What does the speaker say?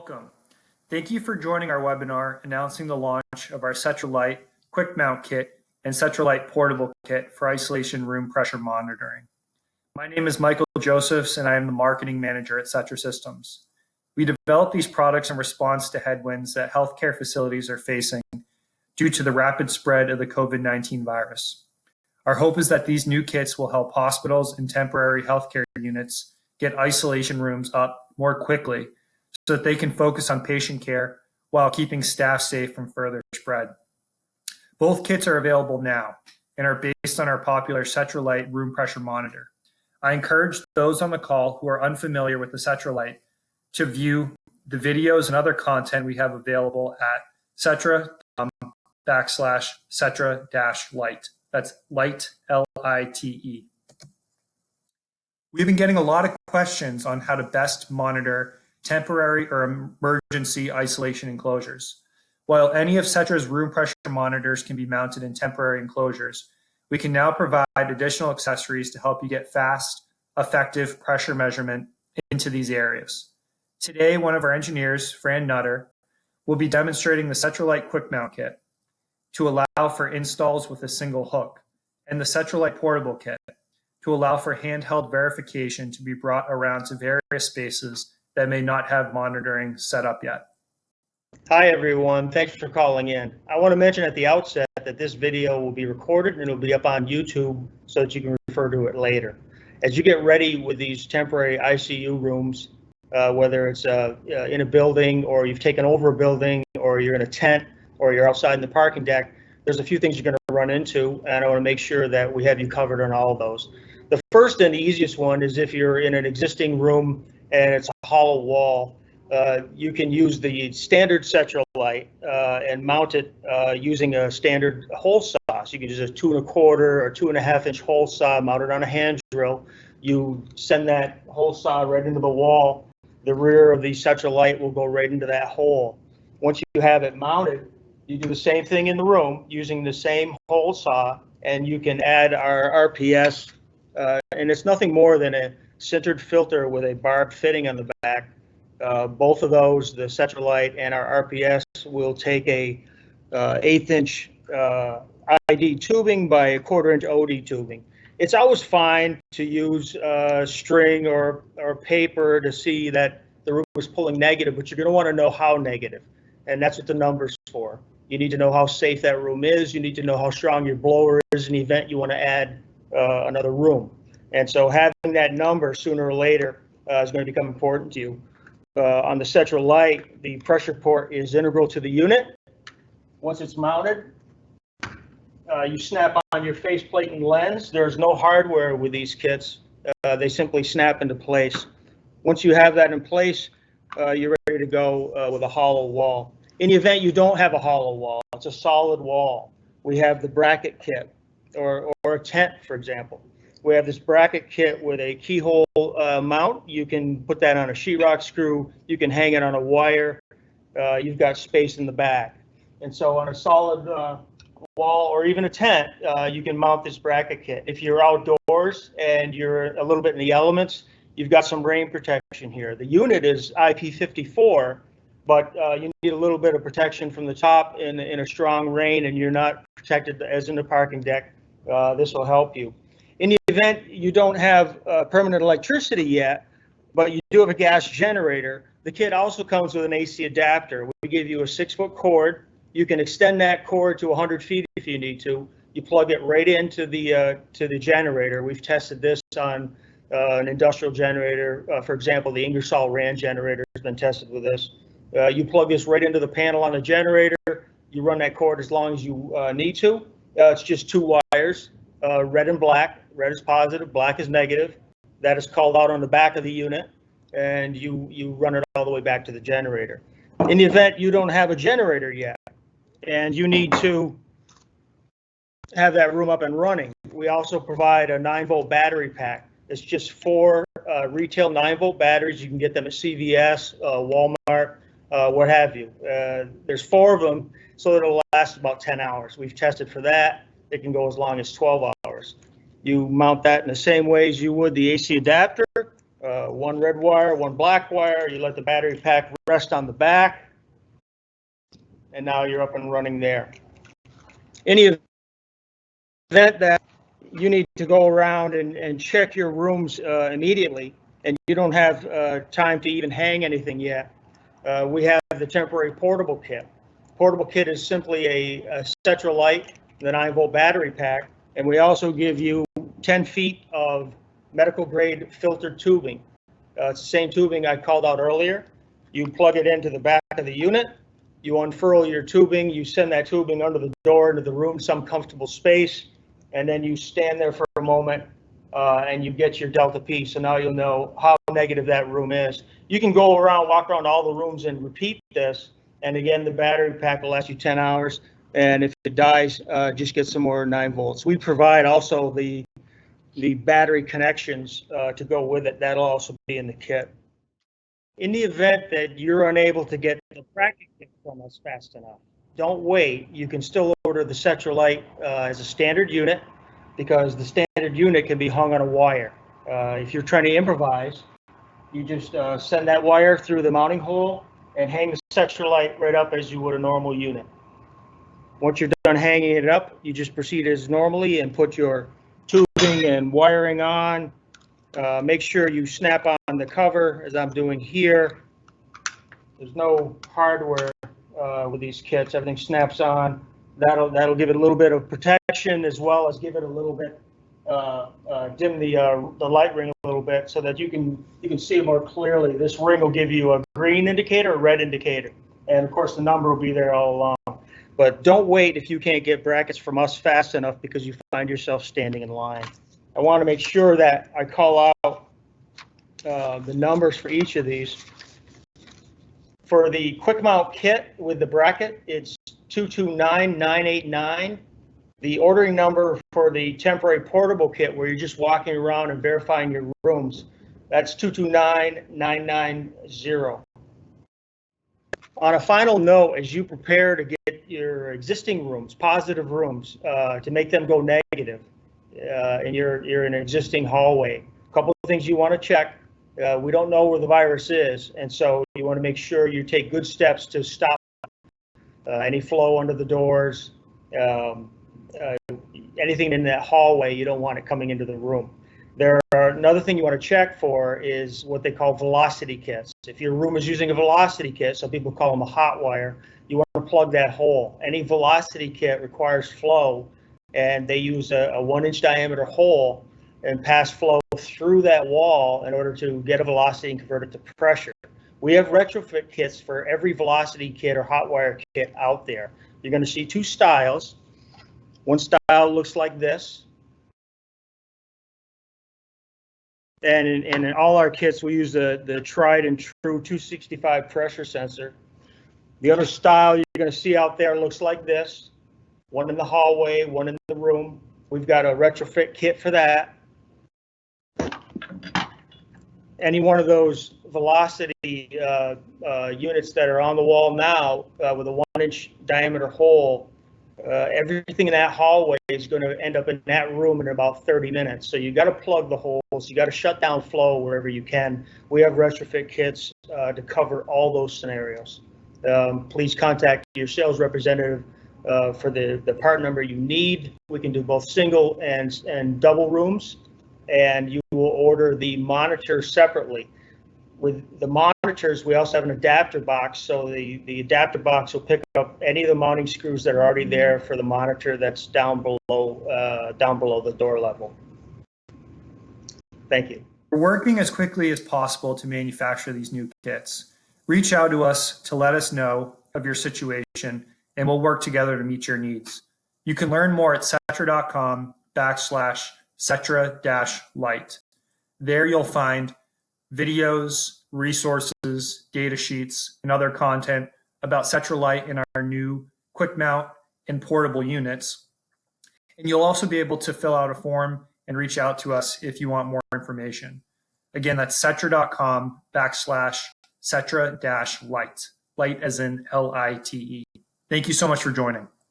Welcome. Thank you for joining our webinar announcing the launch of our Setra Lite Quick Mount Kit and Setra Lite Portable Kit for isolation room pressure monitoring. My name is Michael Josephs and I am the marketing manager at Setra Systems. We developed these products in response to headwinds that healthcare facilities are facing due to the rapid spread of the COVID-19 virus. Our hope is that these new kits will help hospitals and temporary healthcare units get isolation rooms up more quickly so that they can focus on patient care while keeping staff safe from further spread. Both kits are available now and are based on our popular Setra Lite room pressure monitor. I encourage those on the call who are unfamiliar with the Setra Lite to view the videos and other content we have available at setra.com/Setra-Lite. That's Lite, L-I-T-E. We've been getting a lot of questions on how to best monitor temporary or emergency isolation enclosures. While any of Setra's room pressure monitors can be mounted in temporary enclosures, we can now provide additional accessories to help you get fast, effective pressure measurement into these areas. Today, one of our engineers, Fran Nutter, will be demonstrating the Setra Lite Quick Mount Kit to allow for installs with a single hook, and the Setra Lite Portable Kit to allow for handheld verification to be brought around to various spaces that may not have monitoring set up yet. Hi everyone, thanks for calling in. I want to mention at the outset that this video will be recorded and it'll be up on YouTube so that you can refer to it later. As you get ready with these temporary ICU rooms, whether it's in a building or you've taken over a building or you're in a tent or you're outside in the parking deck, there's a few things you're going to run into, and I want to make sure that we have you covered on all of those. The first and the easiest one is if you're in an existing room and it's a hollow wall, you can use the standard Setra Lite and mount it using a standard hole saw. So you can use a 2 1/4 or 2.5 inch hole saw mounted on a hand drill. You send that hole saw right into the wall. The rear of the Setra Lite will go right into that hole. Once you have it mounted, you do the same thing in the room using the same hole saw, and you can add our RPS, and it's nothing more than a sintered filter with a barbed fitting on the back. Both of those, the Setra Lite and our RPS, will take a 1/8 inch ID tubing by 1/4 inch OD tubing. It's always fine to use string or paper to see that the room is pulling negative, but you're going to want to know how negative, and that's what the number's for. You need to know how safe that room is. You need to know how strong your blower is in the event you want to add another room. And so having that number sooner or later is going to become important to you. On the Setra Lite, the pressure port is integral to the unit. Once it's mounted, you snap on your faceplate and lens. There's no hardware with these kits. They simply snap into place. Once you have that in place, you're ready to go with a hollow wall. In the event you don't have a hollow wall, it's a solid wall. We have the bracket kit or a tent, for example. We have this bracket kit with a keyhole mount. You can put that on a sheetrock screw. You can hang it on a wire. You've got space in the back. And so on a solid wall or even a tent, you can mount this bracket kit. If you're outdoors and you're a little bit in the elements, you've got some rain protection here. The unit is IP54, but you need a little bit of protection from the top in a strong rain, and you're not protected as in the parking deck. This will help you. In the event you don't have permanent electricity yet, but you do have a gas generator, the kit also comes with an AC adapter. We give you a 6-foot cord. You can extend that cord to 100 feet if you need to. You plug it right into the generator. We've tested this on an industrial generator. For example, the Ingersoll Rand generator has been tested with this. You plug this right into the panel on the generator. You run that cord as long as you need to. It's just 2 wires, red and black. Red is positive, black is negative. That is called out on the back of the unit, and you run it all the way back to the generator. In the event you don't have a generator yet, and you need to have that room up and running, we also provide a 9-volt battery pack. It's just 4 retail 9-volt batteries. You can get them at CVS, Walmart, what have you. There's 4 of them, so it'll last about 10 hours. We've tested for that. It can go as long as 12 hours. You mount that in the same way as you would the AC adapter. one red wire, one black wire. You let the battery pack rest on the back, and now you're up and running there. Any event that you need to go around and check your rooms immediately, and you don't have time to even hang anything yet, we have the temporary portable kit. Portable kit is simply a Setra Lite, the 9-volt battery pack, and we also give you 10 feet of medical grade filtered tubing. It's the same tubing I called out earlier. You plug it into the back of the unit, you unfurl your tubing, you send that tubing under the door into the room, some comfortable space, and then you stand there for a moment and you get your delta P. So now you'll know how negative that room is. You can go around, walk around all the rooms and repeat this. And again, the battery pack will last you 10 hours. And if it dies, just get some more 9 volts. We provide also the battery connections to go with it. That'll also be in the kit. In the event that you're unable to get the bracket kit from us fast enough, don't wait. You can still order the Setra Lite as a standard unit, because the standard unit can be hung on a wire. If you're trying to improvise, you just send that wire through the mounting hole and hang the Setra Lite right up as you would a normal unit. Once you're done hanging it up, you just proceed as normally and put your tubing and wiring on. Make sure you snap on the cover, as I'm doing here. There's no hardware with these kits. Everything snaps on. That'll give it a little bit of protection, as well as give it a little bit dim the light ring a little bit, so that you can see more clearly. This ring will give you a green indicator, a red indicator, and of course the number will be there all along. But don't wait if you can't get brackets from us fast enough, because you find yourself standing in line. I want to make sure that I call out the numbers for each of these. For the quick mount kit with the bracket, it's 229989. The ordering number for the temporary portable kit, where you're just walking around and verifying your rooms, that's 229990. On a final note, as you prepare to get your existing rooms, positive rooms, to make them go negative, and you're in an existing hallway, a couple of things you want to check. We don't know where the virus is, and so you want to make sure you take good steps to stop any flow under the doors. Anything in that hallway, you don't want it coming into the room. Another thing you want to check for is what they call velocity kits. If your room is using a velocity kit, some people call them a hot wire, you want to plug that hole. Any velocity kit requires flow, and they use a 1-inch diameter hole and pass flow through that wall in order to get a velocity and convert it to pressure. We have retrofit kits for every velocity kit or hot wire kit out there. You're going to see 2 styles. One style looks like this. And in all our kits, we use the tried and true 265 pressure sensor. The other style you're going to see out there looks like this. One in the hallway, one in the room. We've got a retrofit kit for that. Any one of those velocity units that are on the wall now with a 1-inch diameter hole, everything in that hallway is going to end up in that room in about 30 minutes. So you got to plug the holes. You got to shut down flow wherever you can. We have retrofit kits to cover all those scenarios. Please contact your sales representative for the part number you need. We can do both single and double rooms, and you will order the monitor separately. With the monitors, we also have an adapter box, so the adapter box will pick up any of the mounting screws that are already there for the monitor that's down below the door level. Thank you. We're working as quickly as possible to manufacture these new kits. Reach out to us to let us know of your situation, and we'll work together to meet your needs. You can learn more at setra.com/Setra-Lite. There you'll find videos, resources, data sheets, and other content about Setra Lite and our new quick mount and portable units. And you'll also be able to fill out a form and reach out to us if you want more information. Again, that's setra.com/Setra-Lite, light as in Lite. Thank you so much for joining.